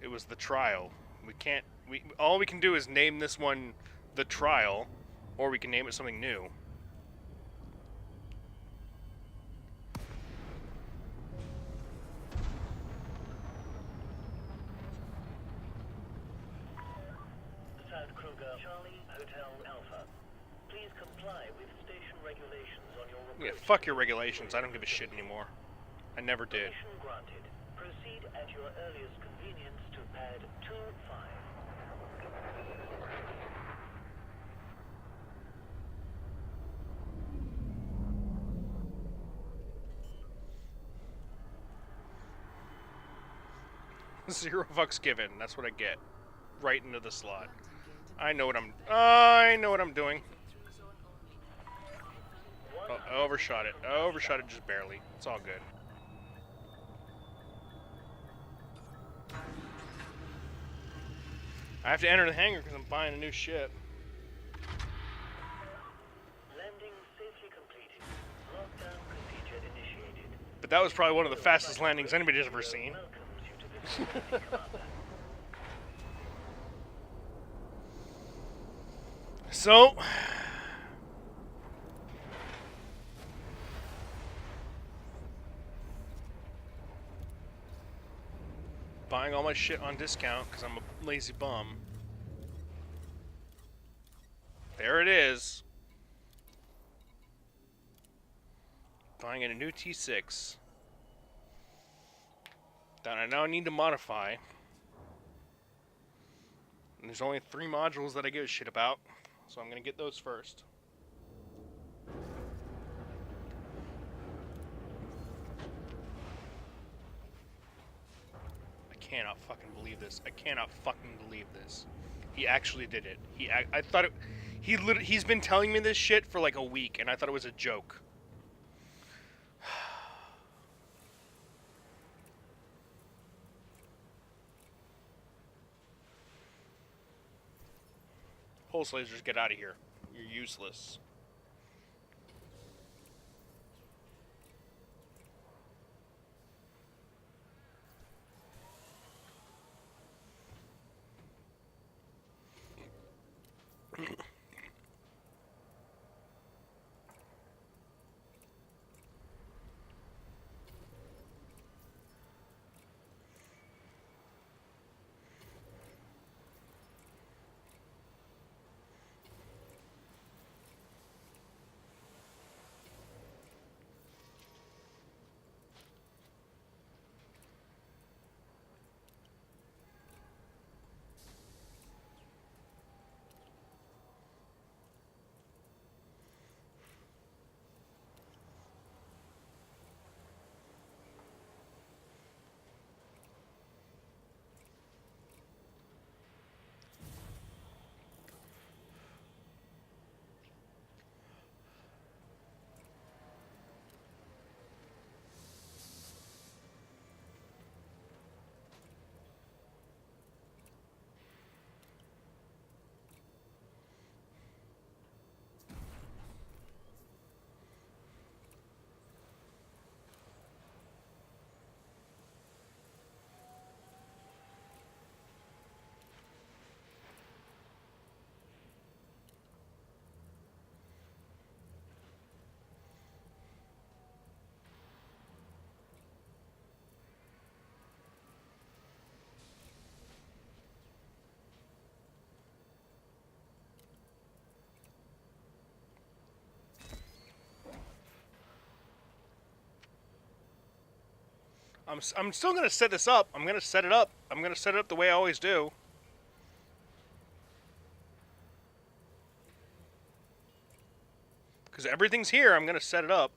it was the trial. We can't. All we can do is name this one the trial, or we can name it something new. South Kruger, Charlie Hotel Alpha. Please comply with station regulations on your approach. Yeah, fuck your regulations. I don't give a shit anymore. I never did. Permission granted. Proceed at your earliest convenience to pad 25. Zero fucks given. That's what I get. Right into the slot. I know what I'm doing. Oh, I overshot it. I overshot it just barely. It's all good. I have to enter the hangar because I'm buying a new ship. Landing safely completed. Lockdown procedure initiated. But that was probably one of the fastest landings anybody's ever seen. Welcomes you to this Big Brother. So, buying all my shit on discount because I'm a lazy bum. There it is. Buying a new T6 that I now need to modify. And there's only 3 modules that I give a shit about, so I'm gonna get those first. I cannot fucking believe this. I cannot fucking believe this. He actually did it. I thought it. He's been telling me this shit for like a week, and I thought it was a joke. Pulse lasers, get out of here. You're useless. I'm still gonna set this up. I'm gonna set it up. I'm gonna set it up the way I always do. Because everything's here, I'm gonna set it up.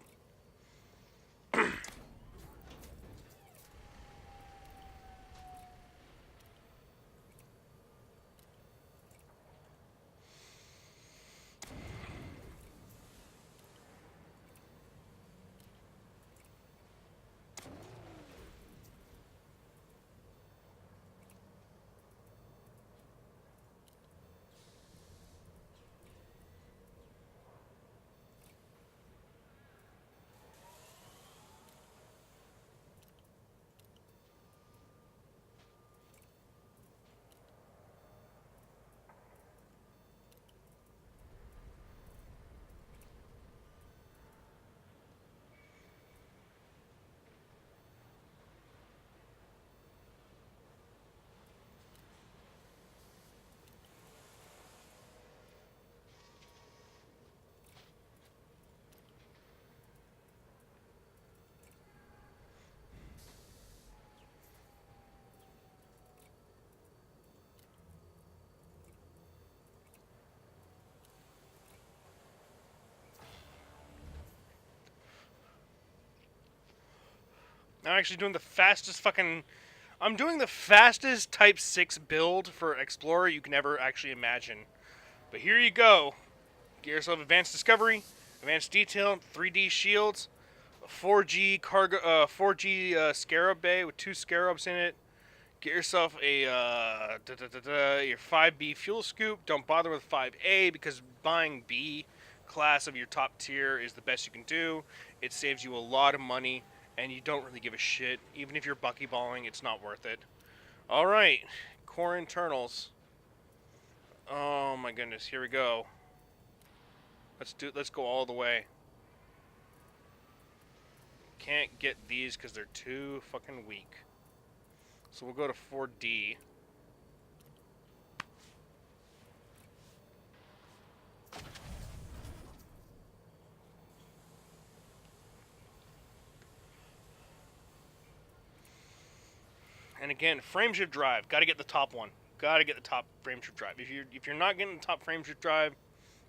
I'm actually doing the fastest fucking... I'm doing the fastest Type 6 build for Explorer you can ever actually imagine. But here you go. Get yourself Advanced Discovery, Advanced Detail, 3D shields, a 4G cargo, 4G Scarab Bay with 2 Scarabs in it. Get yourself a your 5B fuel scoop. Don't bother with 5A because buying B class of your top tier is the best you can do. It saves you a lot of money, and you don't really give a shit. Even if you're buckyballing, it's not worth it. All right, core internals. Oh my goodness, here we go. Let's go all the way. Can't get these because they're too fucking weak. So we'll go to 4D. And again, frameshift drive. Got to get the top one. Got to get the top frameshift drive. If you're not getting the top frameshift drive,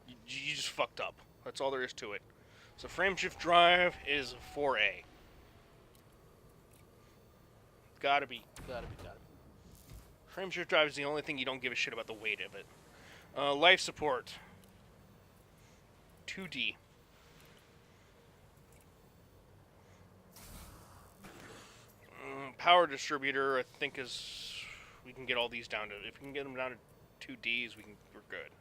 you just fucked up. That's all there is to it. So frameshift drive is 4A. Gotta be. Frameshift drive is the only thing you don't give a shit about the weight of it. Life support. 2D. Power distributor, I think we can get all these down to. If we can get them down to 2Ds, we're good.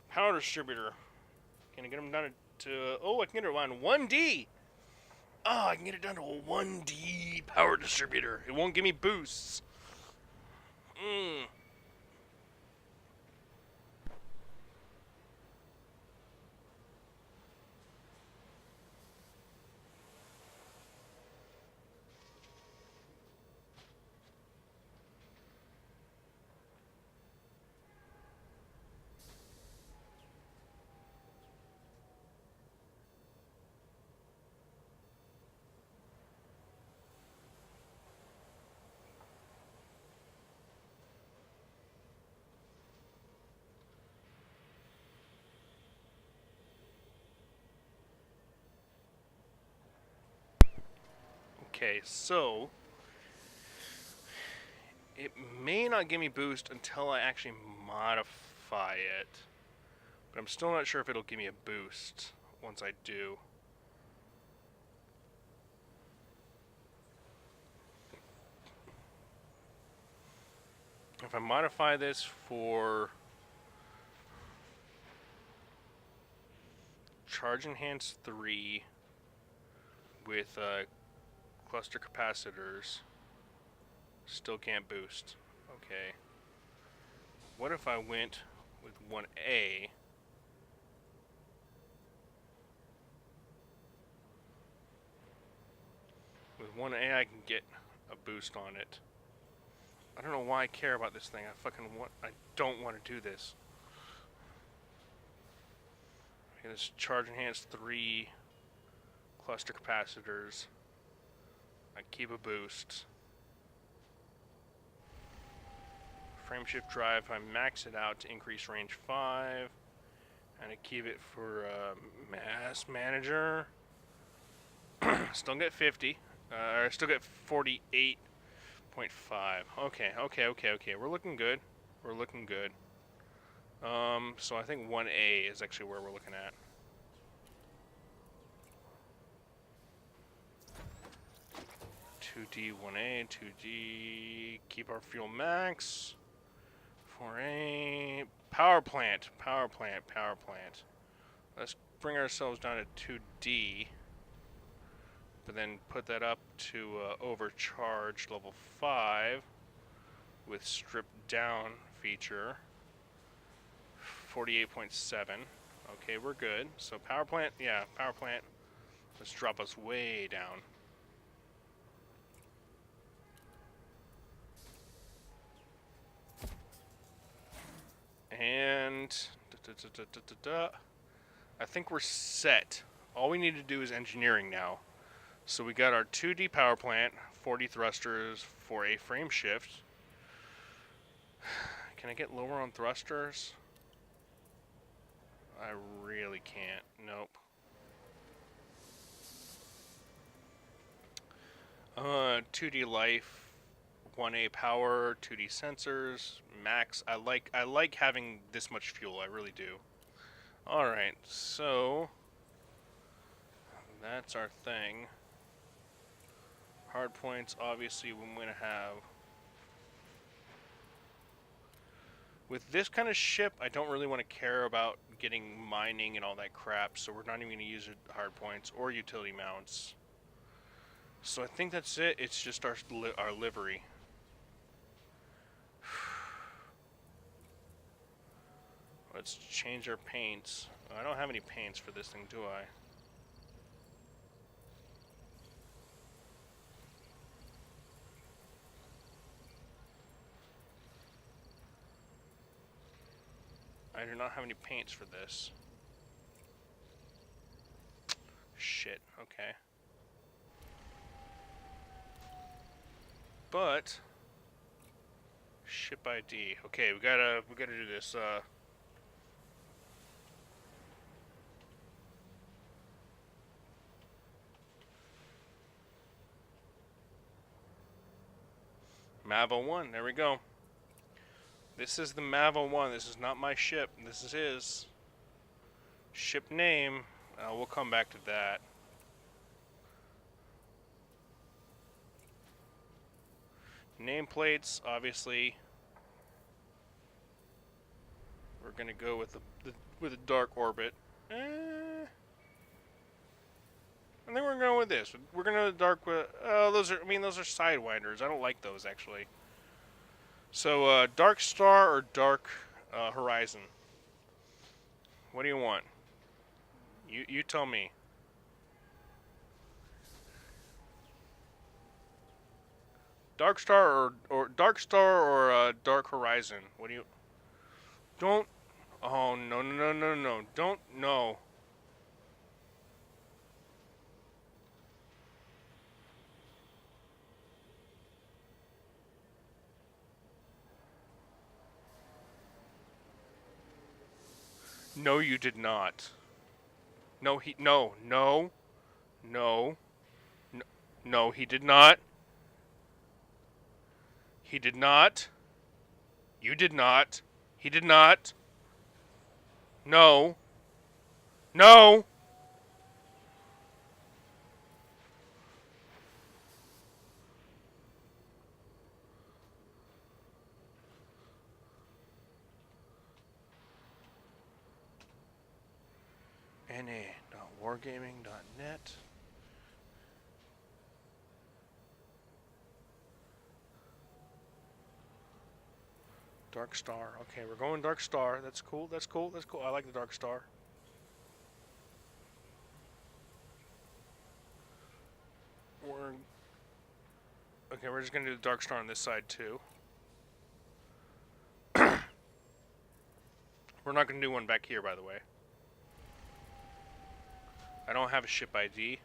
Power distributor. Can I get them down to? Oh, I can get it down to 1D. Oh, I can get it down to a 1D power distributor. It won't give me boosts. Okay, so it may not give me boost until I actually modify it. But I'm still not sure if it'll give me a boost once I do. If I modify this for Charge Enhance 3 with cluster capacitors, still can't boost. Okay. What if I went with 1A? With 1A I can get a boost on it. I don't know why I care about this thing. I don't want to do this. Okay, this Charge Enhance 3 cluster capacitors. I keep a boost. Frameshift drive, I max it out to increase range 5. And I keep it for Mass Manager. Still get 50. Or still get 48.5. Okay. We're looking good. So I think 1A is actually where we're looking at. (2D) 1A, 2D. Keep our fuel max. 4A. Power plant. Let's bring ourselves down to 2D. But then put that up to overcharged level 5 with stripped down feature. 48.7. Okay, we're good. So power plant, let's drop us way down. And I think we're set. All we need to do is engineering now. So we got our 2D power plant, 40 thrusters, 4A frame shift. Can I get lower on thrusters? I really can't. Nope. 2D life, 1A power, 2D sensors, max. I like having this much fuel. I really do. All right, so that's our thing. Hard points, obviously, we're going to have. With this kind of ship, I don't really want to care about getting mining and all that crap, so we're not even going to use hard points or utility mounts. So I think that's it. It's just our livery. Let's change our paints. I don't have any paints for this thing, do I? I do not have any paints for this. Shit, okay. But ship ID. Okay, we gotta do this. Mav-01, there we go. This is the Mav-01. This is not my ship. This is his. Ship name. We'll come back to that. Nameplates, obviously. We're gonna go with the dark orbit. I think we're going with this. We're gonna dark. Those are sidewinders. I don't like those actually. So Dark Star or Dark Horizon. What do you want? You tell me. Dark Star or Dark Star or Dark Horizon. What do you? Don't. Oh no! Don't no. No, you did not. No, he no. No, he did not. He did not. You did not. He did not. No. No. na.wargaming.net. Dark Star. Okay, we're going Dark Star. That's cool. That's cool. That's cool. I like the Dark Star. We're just gonna do the Dark Star on this side too. We're not gonna do one back here, by the way. I don't have a ship ID.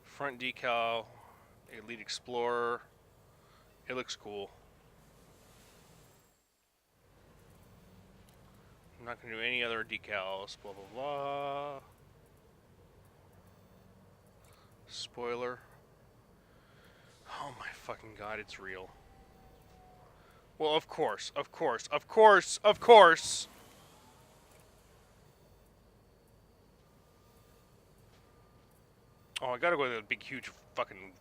Front decal, Elite Explorer. It looks cool. I'm not gonna do any other decals. Blah blah blah. Spoiler. Oh my fucking god, it's real. Well, of course. Oh, I gotta go to the big, huge fucking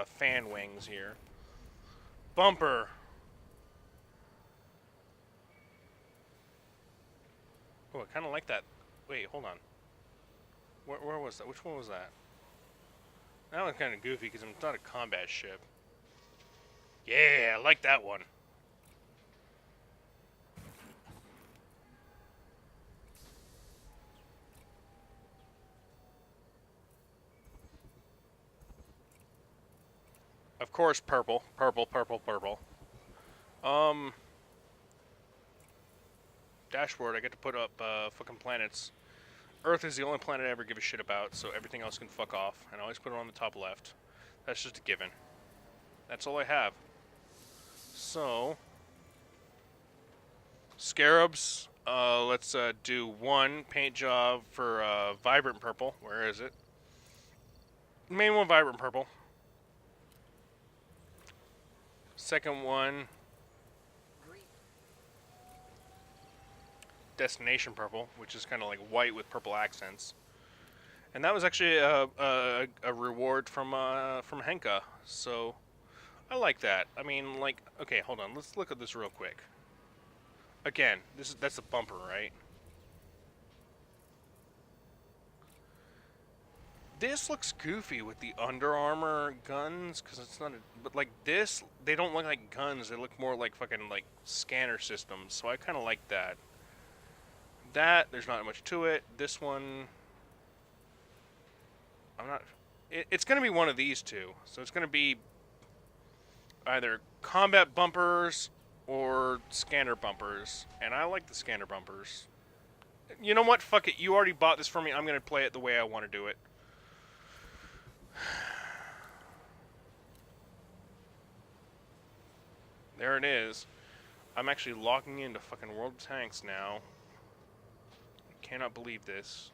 fan wings here. Bumper. Oh, I kind of like that. Wait, hold on. Where was that? Which one was that? That one's kind of goofy because it's not a combat ship. Yeah, I like that one. Of course, purple. Dashboard, I get to put up fucking planets. Earth is the only planet I ever give a shit about, so everything else can fuck off. And I always put it on the top left. That's just a given. That's all I have. So, Scarabs, let's do one paint job for Vibrant Purple. Where is it? Main one, Vibrant Purple. second one, Destination Purple, which is kind of like white with purple accents. And that was actually a reward from Henka, so I like that. I mean, like, okay, hold on, let's look at this real quick. Again, that's a bumper, right? This looks goofy with the Under Armour guns, because it's not but like this, they don't look like guns, they look more like fucking like scanner systems, so I kind of like that. There's not much to it. This one, I'm not, it's going to be one of these two, so it's going to be either combat bumpers or scanner bumpers, and I like the scanner bumpers. You know what, fuck it, you already bought this for me, I'm going to play it the way I want to do it. There it is. I'm actually logging into fucking World of Tanks now. I cannot believe this.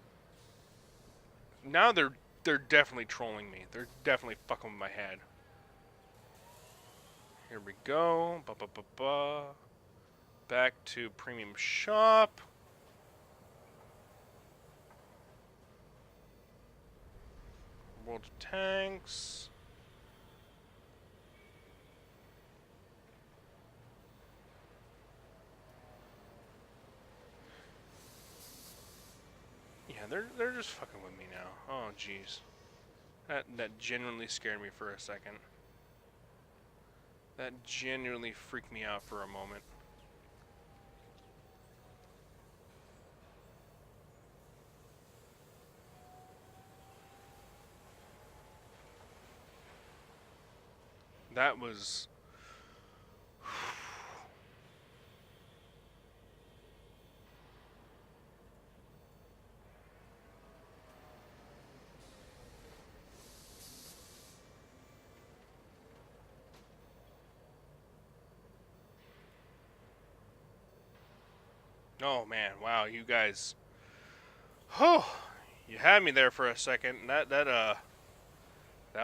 Now they're definitely trolling me. They're definitely fucking with my head. Here we go. Back to Premium Shop. World of Tanks. Yeah, they're just fucking with me now. Oh jeez. That genuinely scared me for a second. That genuinely freaked me out for a moment. That was... Oh man, wow, you guys. Oh, you had me there for a second. That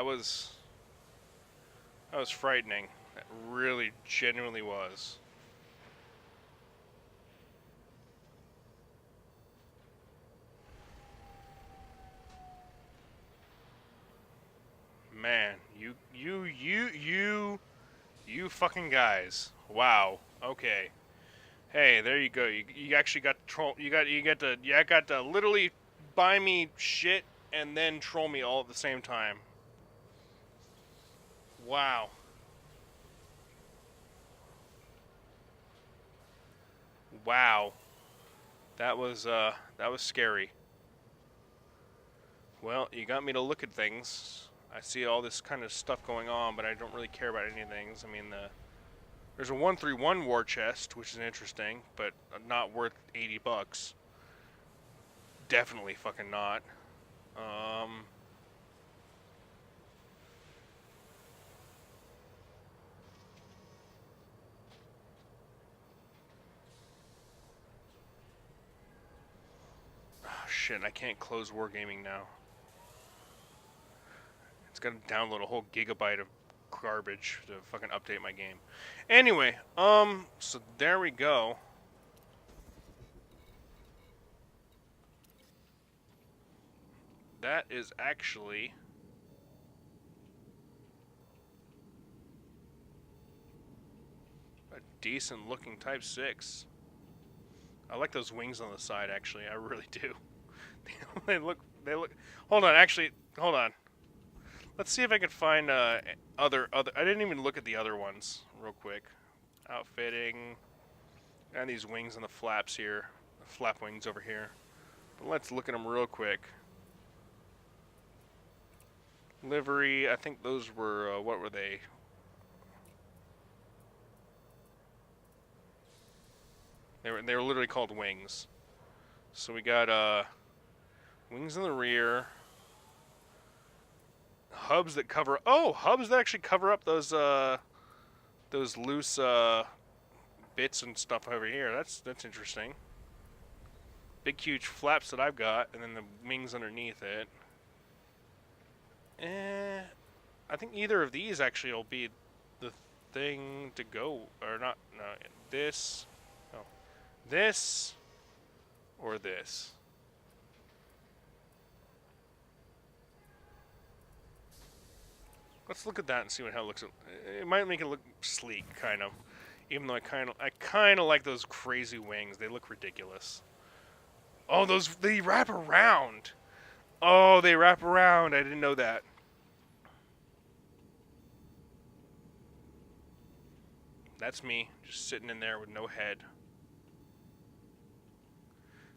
was frightening. That really genuinely was. Man, you fucking guys. Wow. Okay. Hey, there you go. You actually got to troll. You got to literally buy me shit and then troll me all at the same time. Wow. Wow. That was scary. Well, you got me to look at things. I see all this kind of stuff going on, but I don't really care about any things. I mean, there's a 131 war chest, which is interesting, but not worth 80 bucks. Definitely fucking not. Oh, shit, I can't close Wargaming now. It's gonna download a whole gigabyte of garbage to fucking update my game. Anyway, so there we go. That is actually a decent looking Type 6. I like those wings on the side, actually. I really do. they look, hold on, actually, hold on. Let's see if I can find other. I didn't even look at the other ones real quick. Outfitting, and these wings and the flaps here, the flap wings over here. But let's look at them real quick. Livery, I think those were what were they? They were literally called wings. So we got wings in the rear. Hubs that cover. Oh, hubs that actually cover up those loose bits and stuff over here. That's interesting. Big huge flaps that I've got, and then the wings underneath it. I think either of these actually will be the thing to go, or not, no, this, no, this, or this. Let's look at that and see how it looks. It might make it look sleek, kind of. Even though I kind of like those crazy wings. They look ridiculous. Oh, they wrap around. Oh, they wrap around. I didn't know that. That's me, just sitting in there with no head.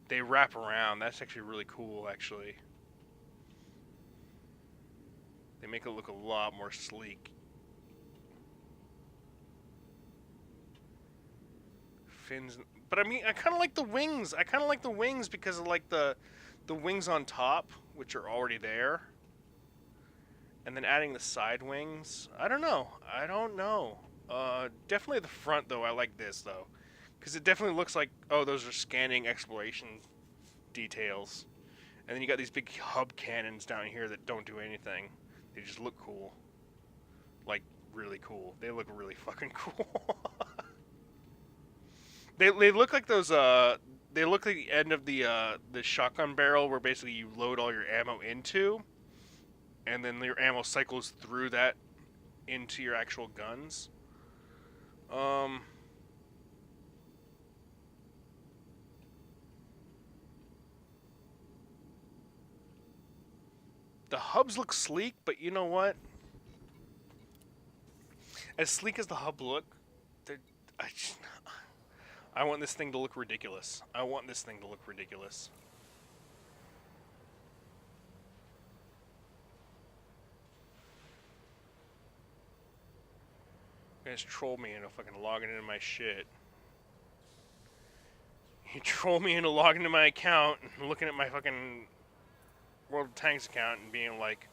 They wrap around. That's actually really cool, actually. They make it look a lot more sleek. Fins, but I mean, I kind of like the wings. I kind of like the wings because of like the wings on top, which are already there. And then adding the side wings. I don't know. Definitely the front though. I like this though, because it definitely looks like, oh, those are scanning exploration details. And then you got these big hub cannons down here that don't do anything. They just look cool. Like, really cool. They look really fucking cool. They look like those, they look like the end of the shotgun barrel where basically you load all your ammo into, and then your ammo cycles through that into your actual guns. The hubs look sleek, but you know what? As sleek as the hub look, I want this thing to look ridiculous. I want this thing to look ridiculous. You guys troll me into fucking logging into my shit. You troll me into logging into my account and looking at my fucking World of Tanks account and being like,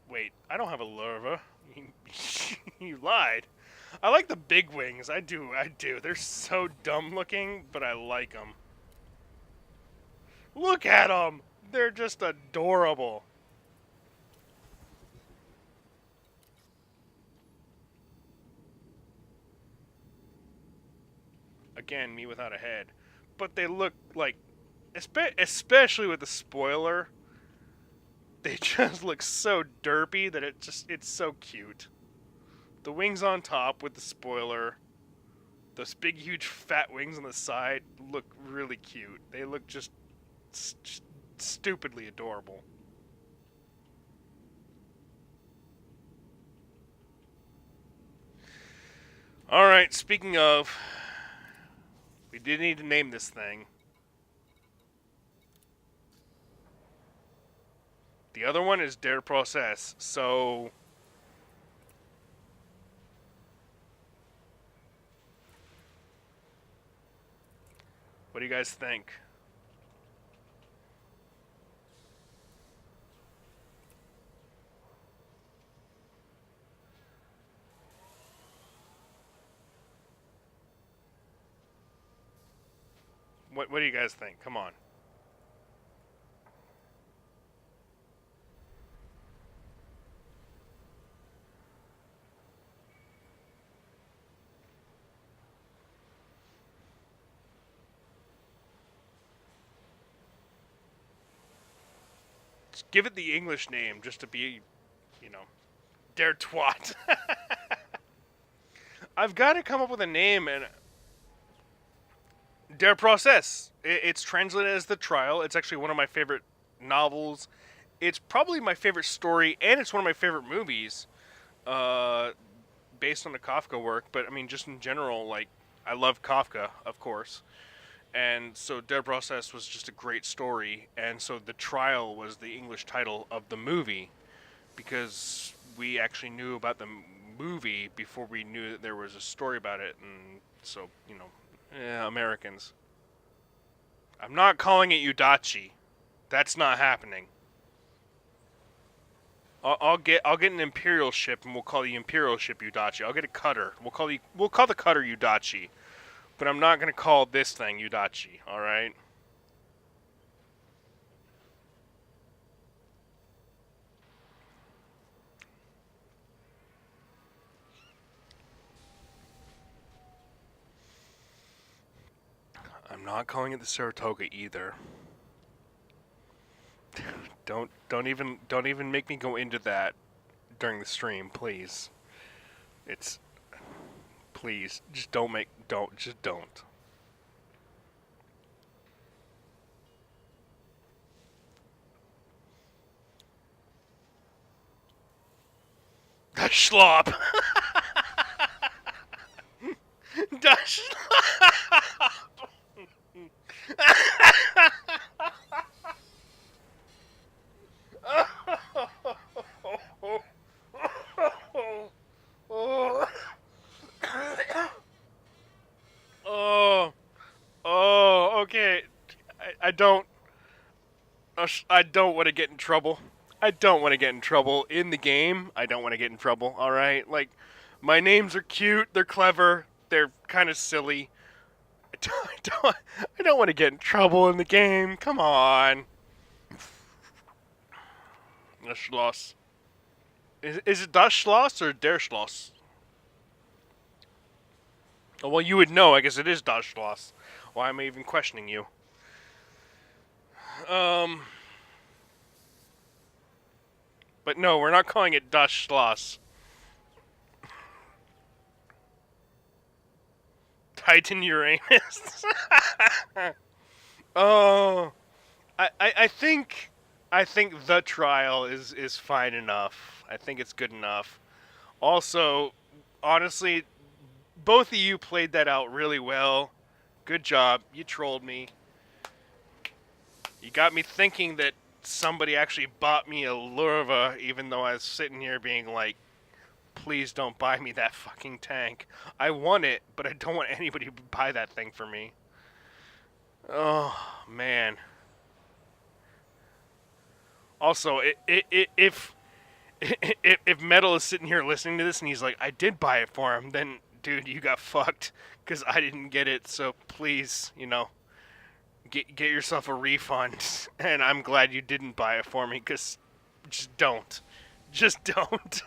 wait, I don't have a larva. You lied. I like the big wings. I do. They're so dumb looking, but I like them. Look at them. They're just adorable. Again, me without a head. But they look like, especially with the spoiler, they just look so derpy that it's so cute. The wings on top with the spoiler, those big huge fat wings on the side look really cute. They look just stupidly adorable. Alright, speaking of, we did need to name this thing. The other one is Der Prozess, so what do you guys think? What do you guys think? Come on. Just give it the English name just to be, you know, Der Twat. I've got to come up with a name, and Der Prozess. It's translated as The Trial. It's actually one of my favorite novels. It's probably my favorite story, and it's one of my favorite movies, based on the Kafka work. But I mean, just in general, like, I love Kafka, of course. And so Der Prozess was just a great story, and so The Trial was the English title of the movie, because we actually knew about the movie before we knew that there was a story about it, and so, you know, Americans. I'm not calling it Udachi. That's not happening. I'll get an Imperial ship, and we'll call the Imperial ship Udachi. I'll get a cutter. We'll call the cutter Udachi. But I'm not going to call this thing Udachi, alright? not calling it the Saratoga either. Don't even make me go into that during the stream, please. Please just don't. The schlop. The schlop. Okay. I don't want to get in trouble. I don't want to get in trouble in the game. I don't want to get in trouble, alright? Like, my names are cute, they're clever, they're kind of silly. I don't want to get in trouble in the game. Come on. Das Schloss. Is it Das Schloss or Der Schloss? Oh, well, you would know. I guess it is Das Schloss. Why am I even questioning you? But no, we're not calling it Das Schloss. Titan Uranus. Oh, I think the trial is fine enough. I think it's good enough. Also, honestly, both of you played that out really well. Good job. You trolled me. You got me thinking that somebody actually bought me a Lurva, even though I was sitting here being like, please don't buy me that fucking tank. I want it, but I don't want anybody to buy that thing for me. Oh, man. Also, if Metal is sitting here listening to this and he's like, I did buy it for him, then, dude, you got fucked, because I didn't get it, so please, get yourself a refund. And I'm glad you didn't buy it for me, because just don't. Just don't.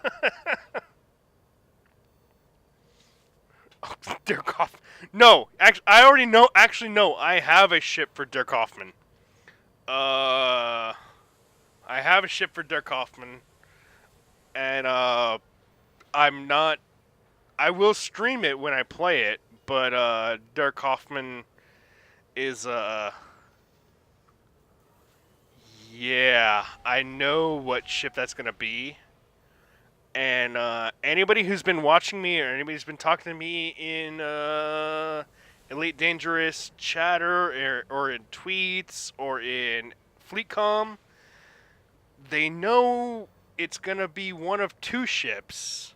Oh, Dirk Hoffman. No, actually, I already know. Actually, no, I have a ship for Dirk Hoffman. I have a ship for Dirk Hoffman, and I'm not. I will stream it when I play it, but Dirk Hoffman is yeah, I know what ship that's gonna be. And anybody who's been watching me or anybody who's been talking to me in Elite Dangerous chatter or in tweets or in FleetCom, they know it's going to be one of two ships.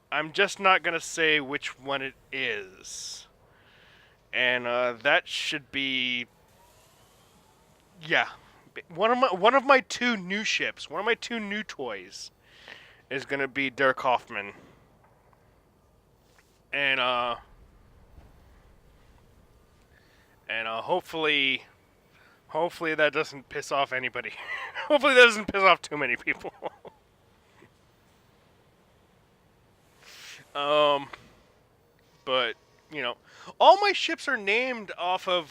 I'm just not going to say which one it is. And that should be, yeah, one of my two new ships, one of my two new toys is gonna be Dirk Hoffman, and hopefully that doesn't piss off anybody. Hopefully that doesn't piss off too many people. But all my ships are named off of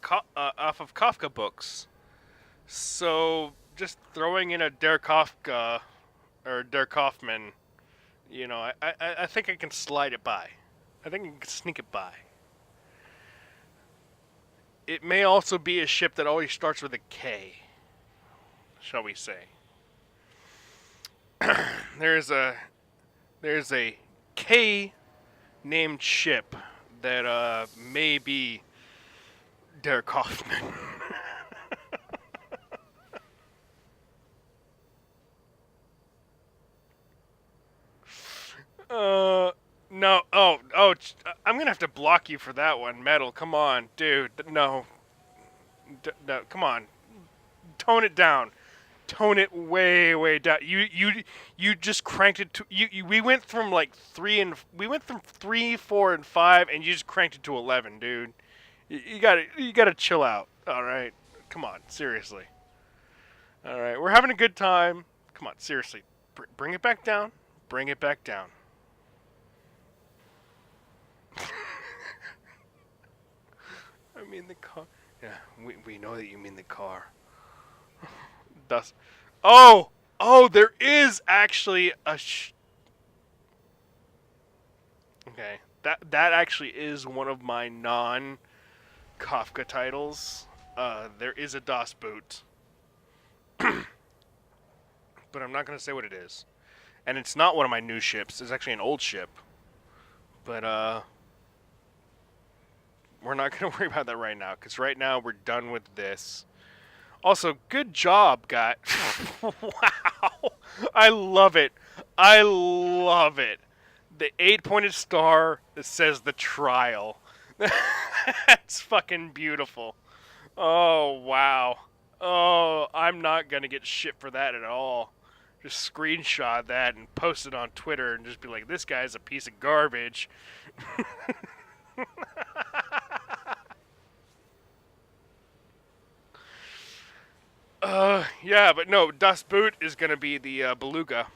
Kafka books, so just throwing in a Der Kafka or Dirk Hoffman, I think I can slide it by. I think I can sneak it by. It may also be a ship that always starts with a K, shall we say. There's a K named ship that may be Dirk Hoffman. No. I'm gonna have to block you for that one, Metal. Come on, dude. No. No, come on. Tone it down. Tone it way down. You just cranked it to we went from like 3, 4, and 5, and you just cranked it to 11, dude. You gotta chill out. All right. Come on, seriously. All right, we're having a good time. Come on, seriously. Bring it back down. Bring it back down. mean the car. Yeah, we know that you mean the car. Dust. Oh! Oh, there is actually a Okay. That actually is one of my non-Kafka titles. There is a Das Boot. But I'm not going to say what it is. And it's not one of my new ships. It's actually an old ship. But, we're not going to worry about that right now, because right now we're done with this. Also, good job, guy. Wow. I love it. I love it. The 8-pointed star that says the trial. That's fucking beautiful. Oh, wow. Oh, I'm not going to get shit for that at all. Just screenshot that and post it on Twitter and just be like, this guy's a piece of garbage. Yeah, but no, Das Boot is going to be the Beluga.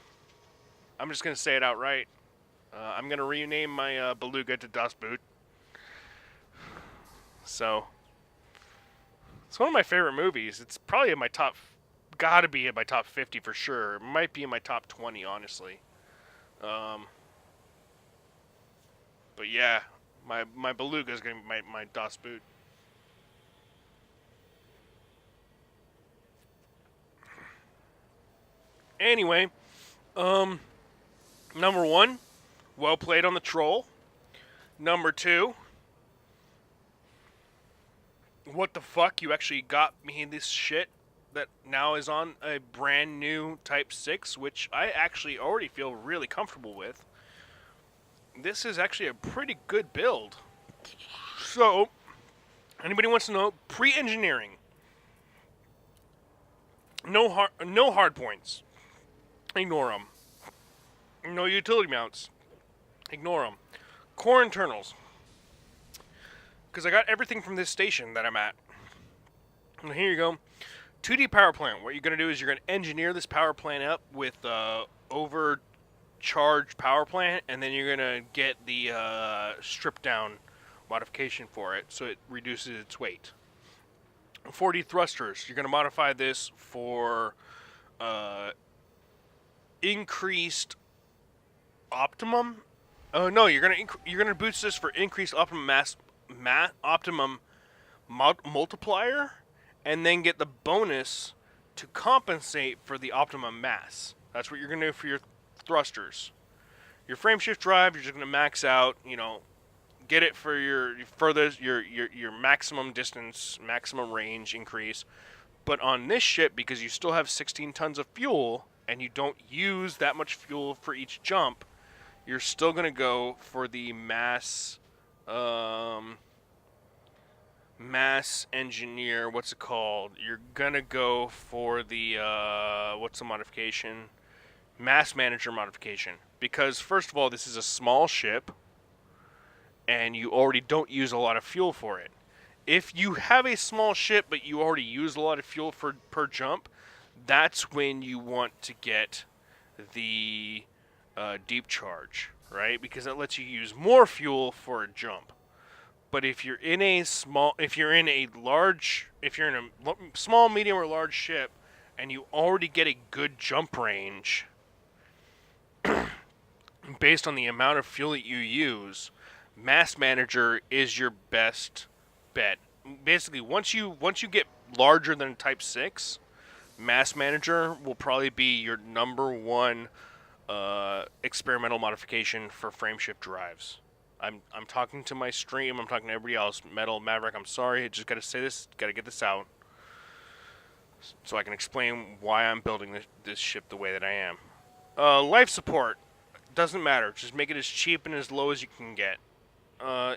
I'm just going to say it outright. I'm going to rename my Beluga to Das Boot. So, it's one of my favorite movies. It's probably in my top, gotta be in my top 50 for sure. It might be in my top 20, honestly. But yeah, my Beluga is going to be my Das Boot. Anyway, number 1, well played on the troll. Number 2, what the fuck, you actually got me this shit that now is on a brand new Type 6, which I actually already feel really comfortable with. This is actually a pretty good build. So, anybody wants to know, pre-engineering. No hard points. Ignore them. No utility mounts. Ignore them. Core internals. Because I got everything from this station that I'm at. And here you go. 2D power plant. What you're going to do is you're going to engineer this power plant up with overcharged power plant, and then you're going to get the stripped down modification for it so it reduces its weight. 4D thrusters. You're going to modify this for increased optimum. Oh no, you're gonna boost this for increased optimum optimum multiplier, and then get the bonus to compensate for the optimum mass. That's what you're gonna do for your thrusters. Your frameshift drive, you're just gonna max out. You know, get it for your furthest your maximum distance, maximum range increase. But on this ship, because you still have 16 tons of fuel and you don't use that much fuel for each jump, you're still going to go for the mass engineer, what's it called? You're going to go for the, what's the modification? Mass manager modification. Because, first of all, this is a small ship, and you already don't use a lot of fuel for it. If you have a small ship, but you already use a lot of fuel per jump, that's when you want to get the deep charge, right? Because that lets you use more fuel for a jump. But if you're in a small, medium, or large ship, and you already get a good jump range, based on the amount of fuel that you use, Mass Manager is your best bet. Basically, once you get larger than Type 6, Mass Manager will probably be your number one experimental modification for frameshift drives. I'm talking to my stream. I'm talking to everybody else. Metal Maverick, I'm sorry. I just got to say this. Got to get this out so I can explain why I'm building this ship the way that I am. Life support doesn't matter. Just make it as cheap and as low as you can get.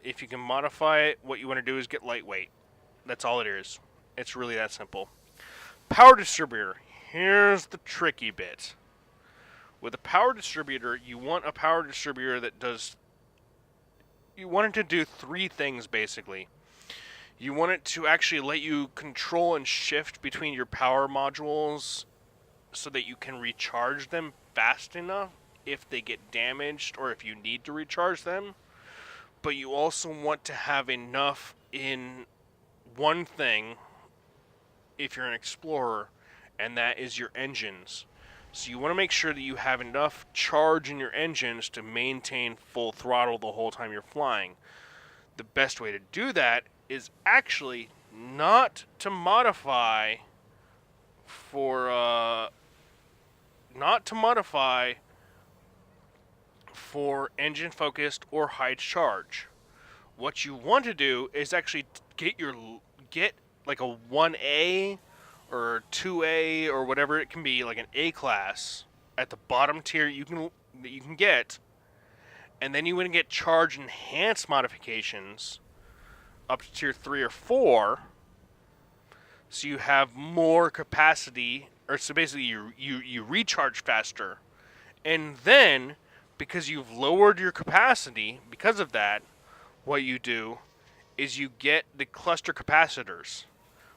If you can modify it, what you want to do is get lightweight. That's all it is. It's really that simple. Power distributor. Here's the tricky bit. With a power distributor, you want a power distributor that does... You want it to do three things, basically. You want it to actually let you control and shift between your power modules so that you can recharge them fast enough if they get damaged or if you need to recharge them. But you also want to have enough in one thing if you're an explorer, and that is your engines. So you want to make sure that you have enough charge in your engines to maintain full throttle the whole time you're flying. The best way to do that is actually not to modify for engine focused or high charge. What you want to do is actually get like a 1A or 2A or whatever it can be, like an A class at the bottom tier that you can get, and then you want to get charge enhanced modifications up to tier 3 or 4, so you have more capacity, or so basically you recharge faster, and then because you've lowered your capacity because of that, what you do is you get the cluster capacitors,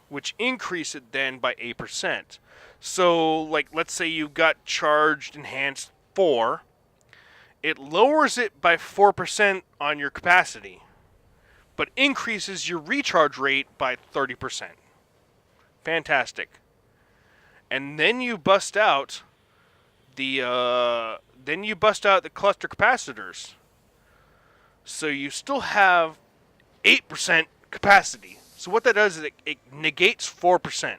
which increase it then by 8%. So, like, let's say you got charged enhanced 4, it lowers it by 4% on your capacity, but increases your recharge rate by 30%. Fantastic. And then you bust out the cluster capacitors. So you still have 8% capacity. So what that does is it negates 4%,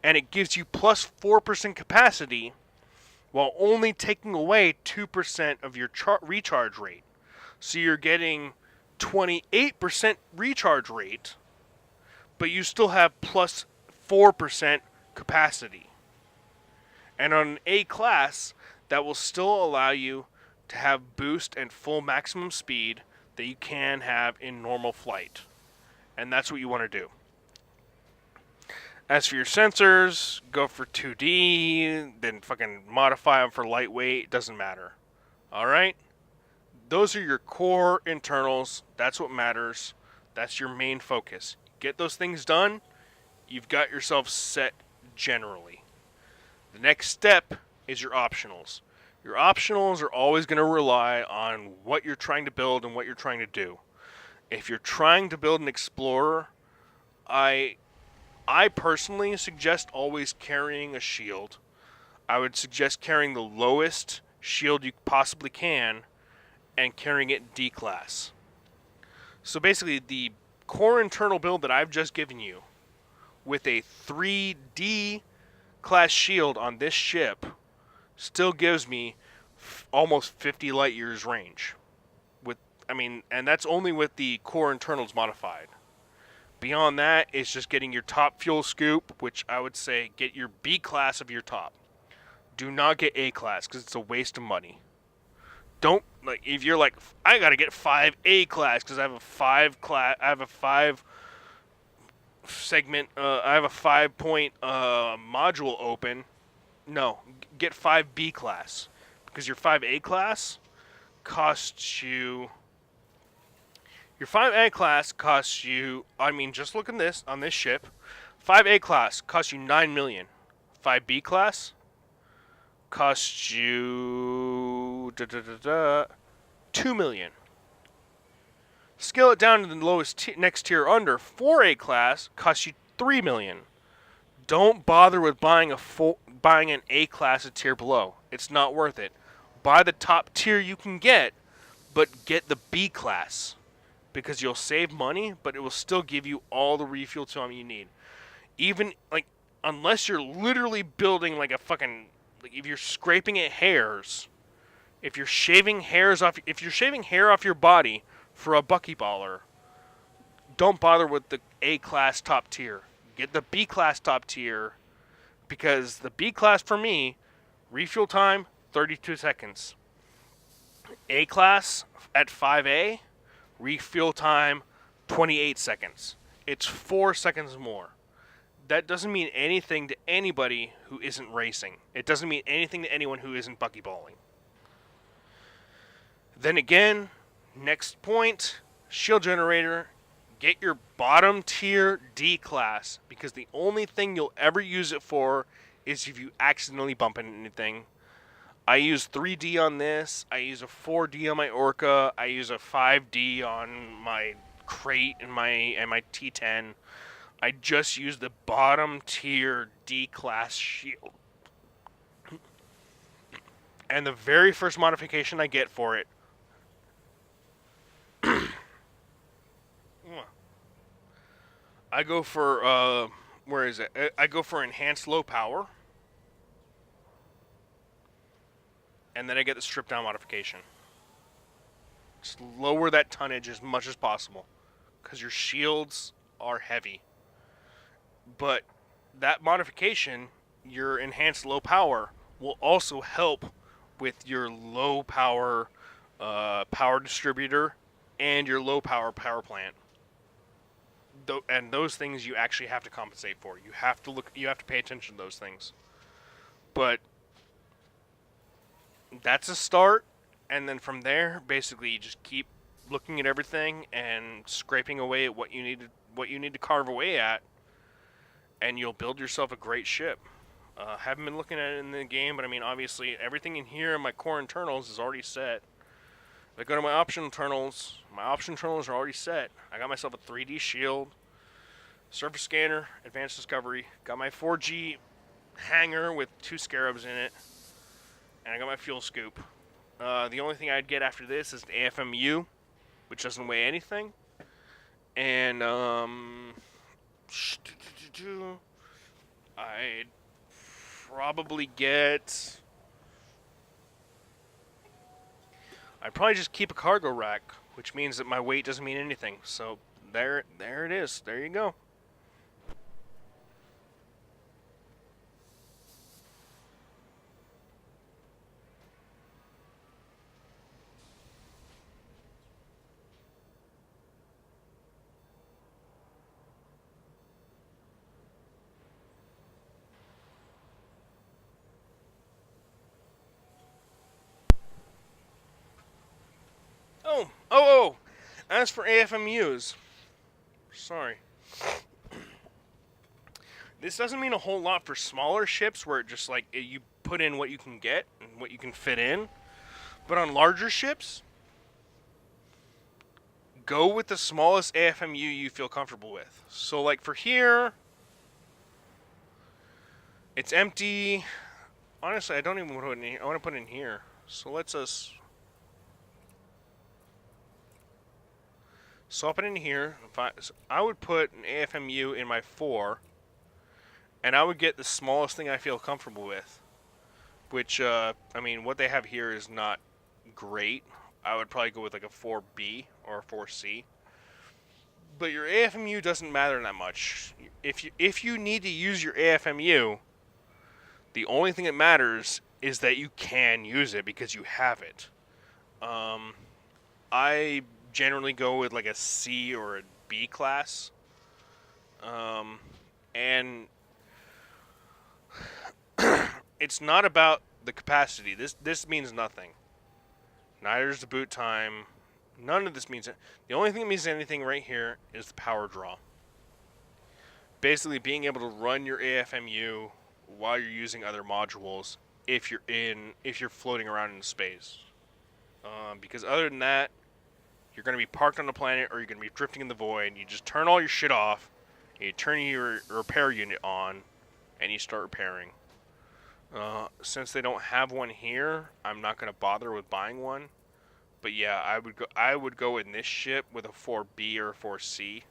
and it gives you plus 4% capacity while only taking away 2% of your recharge rate. So you're getting 28% recharge rate, but you still have plus 4% capacity. And on an A class, that will still allow you to have boost and full maximum speed that you can have in normal flight. And that's what you want to do. As for your sensors, go for 2D, then fucking modify them for lightweight, doesn't matter. Alright? Those are your core internals, that's what matters, that's your main focus. Get those things done, you've got yourself set generally. The next step is your optionals. Your optionals are always going to rely on what you're trying to build and what you're trying to do. If you're trying to build an Explorer, I personally suggest always carrying a shield. I would suggest carrying the lowest shield you possibly can and carrying it D class. So basically the core internal build that I've just given you with a 3D class shield on this ship still gives me almost 50 light years range. And that's only with the core internals modified. Beyond that, it's just getting your top fuel scoop, which I would say get your B class of your top. Do not get A class because it's a waste of money. Don't, like, if you're like, I gotta get 5A class because I have a 5 segment, I have a 5-point module open. No, get 5B class because your 5A class costs you. Your 5A class costs you, just look at this, on this ship. 5A class costs you 9 million. 5B class costs you 2 million. Scale it down to the lowest next tier under. 4A class costs you 3 million. Don't bother with buying an A class a tier below. It's not worth it. Buy the top tier you can get, but get the B class. Because you'll save money, but it will still give you all the refuel time you need. Even, like, unless you're literally building like a fucking, like, if you're scraping at hairs, if you're shaving hair off your body for a buckyballer, don't bother with the A class top tier. Get the B class top tier, because the B class for me, refuel time 32 seconds. A class at 5A. Refuel time, 28 seconds. It's 4 seconds more. That doesn't mean anything to anybody who isn't racing. It doesn't mean anything to anyone who isn't buckyballing. Then again, next point, shield generator. Get your bottom tier D class, because the only thing you'll ever use it for is if you accidentally bump into anything. I use 3D on this, I use a 4D on my Orca, I use a 5D on my Crate and my T10. I just used the bottom tier D-class shield. And the very first modification I get for it, I go for, where is it? I go for enhanced low power. And then I get the strip down modification. Just lower that tonnage as much as possible, because your shields are heavy. But that modification, your enhanced low power, will also help with your low power power distributor and your low power power plant. And those things you actually have to compensate for. You have to pay attention to those things. But that's a start, and then from there, basically, you just keep looking at everything and scraping away at what you need to carve away at, and you'll build yourself a great ship. Haven't been looking at it in the game, but I mean, obviously, everything in here in my core internals is already set. If I go to my option internals are already set. I got myself a 3D shield, surface scanner, advanced discovery, got my 4G hangar with 2 scarabs in it, and I got my fuel scoop. The only thing I'd get after this is an AFMU, which doesn't weigh anything. And, I'd probably get... I'd probably just keep a cargo rack, which means that my weight doesn't mean anything. So, there it is. There you go. Oh! As for AFMUs, sorry. This doesn't mean a whole lot for smaller ships where it just like you put in what you can get and what you can fit in. But on larger ships, go with the smallest AFMU you feel comfortable with. So like for here, it's empty. Honestly, I don't even want to put it in here. I want to put it in here. So let's swap it in here. I would put an AFMU in my 4, and I would get the smallest thing I feel comfortable with. Which, I mean, what they have here is not great. I would probably go with like a 4B or a 4C. But your AFMU doesn't matter that much. If you need to use your AFMU, the only thing that matters is that you can use it because you have it. I generally go with like a C or a B class. And it's not about the capacity. This means nothing. Neither is the boot time. None of this means it. The only thing that means anything right here is the power draw. Basically being able to run your AFMU while you're using other modules if you're floating around in space. Because other than that, you're going to be parked on the planet or you're going to be drifting in the void. You just turn all your shit off, and you turn your repair unit on, and you start repairing. Since they don't have one here, I'm not going to bother with buying one. But yeah, I would go in this ship with a 4B or a 4C.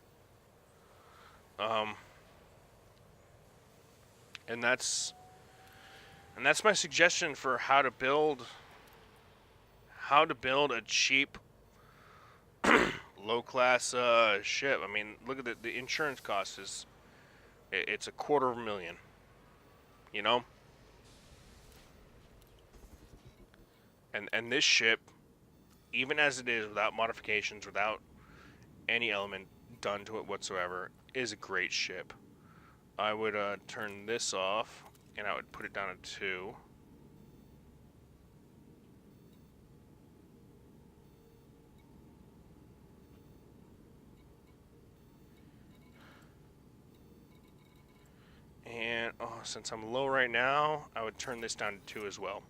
And that's my suggestion for how to build a cheap low class ship. I mean, look at the insurance cost it's $250,000, you know? And this ship, even as it is, without modifications, without any element done to it whatsoever, is a great ship. I would turn this off, and I would put it down at 2. And, since I'm low right now, I would turn this down to 2 as well.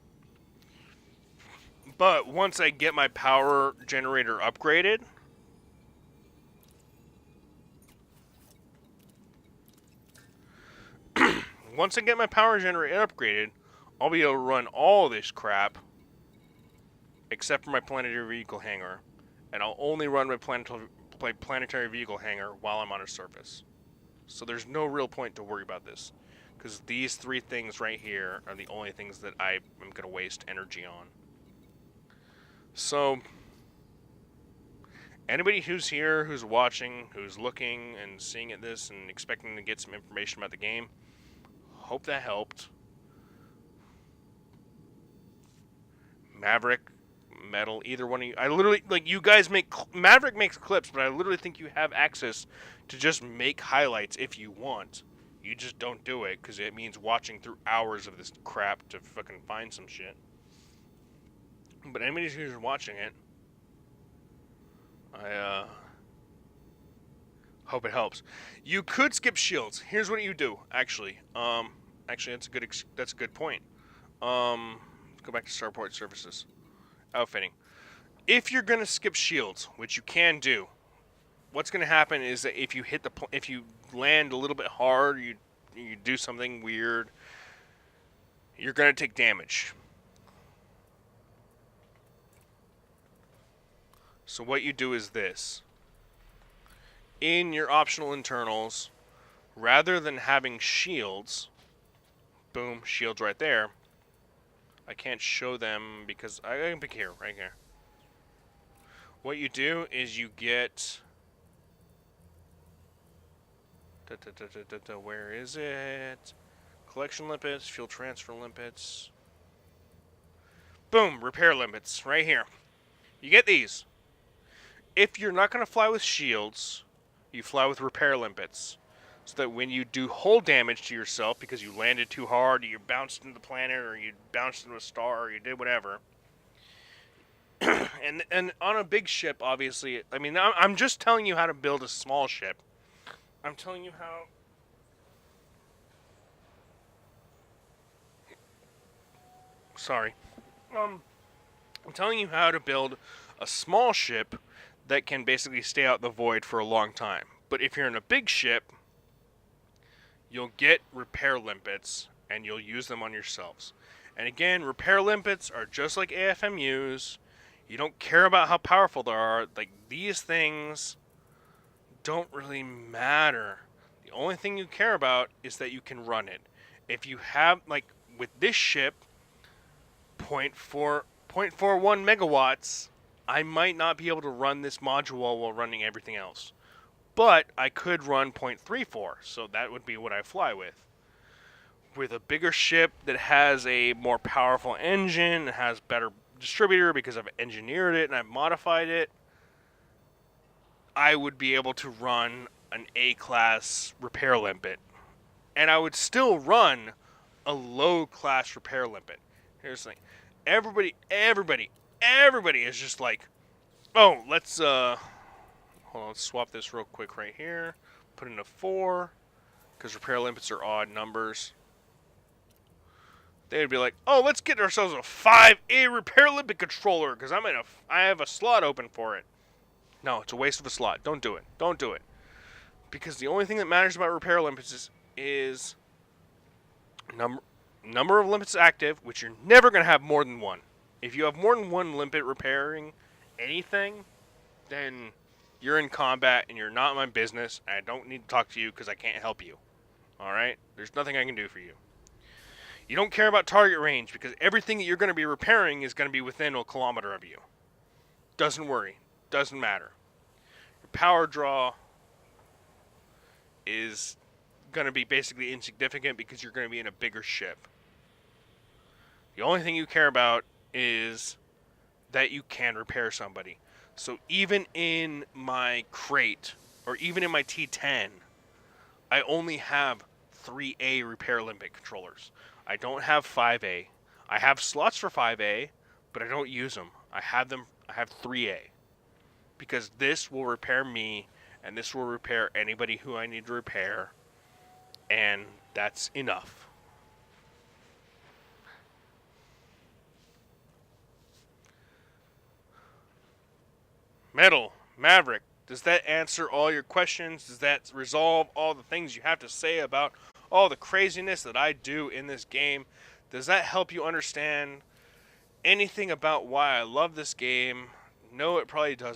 But once I get my power generator upgraded, once I get my power generator upgraded, I'll be able to run all this crap, except for my planetary vehicle hangar, and I'll only run my planetary vehicle hangar while I'm on a surface. So there's no real point to worry about this, because these three things right here are the only things that I am going to waste energy on. So anybody who's here, who's watching, who's looking and seeing at this and expecting to get some information about the game, hope that helped. Maverick, Metal, either one of you. I literally, like, you guys make, Maverick makes clips, but I literally think you have access to just make highlights if you want. You just don't do it, because it means watching through hours of this crap to fucking find some shit. But anybody who's watching it, I hope it helps. You could skip shields. Here's what you do, actually. Actually, that's a good point. Go back to Starport Services. Outfitting. If you're gonna skip shields, which you can do, what's gonna happen is that if you if you land a little bit hard, you do something weird, you're gonna take damage. So what you do is this. In your optional internals, rather than having shields, boom, shields right there. I can't show them because I can pick here, right here. What you do is you get, where is it? Collection limpets, fuel transfer limpets. Boom, repair limpets, right here. You get these. If you're not going to fly with shields, you fly with repair limpets. So that when you do hull damage to yourself because you landed too hard, or you bounced into the planet, or you bounced into a star, or you did whatever. and on a big ship, obviously, I mean, I'm just telling you how to build a small ship. I'm telling you how... Sorry. I'm telling you how to build a small ship that can basically stay out the void for a long time. But if you're in a big ship, you'll get repair limpets, and you'll use them on yourselves. And again, repair limpets are just like AFMUs. You don't care about how powerful they are. Like, these things don't really matter. The only thing you care about is that you can run it. If you have, like, with this ship, 0.41 megawatts, I might not be able to run this module while running everything else. But I could run 0.34, so that would be what I fly with. With a bigger ship that has a more powerful engine, has better distributor because I've engineered it and I've modified it, I would be able to run an A-class repair limpet. And I would still run a low-class repair limpet. Here's the thing. Everybody is just like, oh, let's swap this real quick right here. Put in a 4, because repair limpets are odd numbers. They'd be like, oh, let's get ourselves a 5A repair limpet controller, because I have a slot open for it. No, it's a waste of a slot. Don't do it. Don't do it. Because the only thing that matters about repair limpets is number of limpets active, which you're never going to have more than one. If you have more than one limpet repairing anything, then you're in combat and you're not my business. I don't need to talk to you because I can't help you. Alright? There's nothing I can do for you. You don't care about target range because everything that you're going to be repairing is going to be within a kilometer of you. Doesn't worry. Doesn't matter. Your power draw is going to be basically insignificant because you're going to be in a bigger ship. The only thing you care about is that you can repair somebody. So even in my crate, or even in my T10, I only have 3A repair limpet controllers. I don't have 5A. I have slots for 5A, but I don't use them. I have 3A. Because this will repair me, and this will repair anybody who I need to repair, and that's enough. Metal, Maverick, does that answer all your questions? Does that resolve all the things you have to say about all the craziness that I do in this game. Does that help you understand anything about why I love this game? No, it probably doesn't.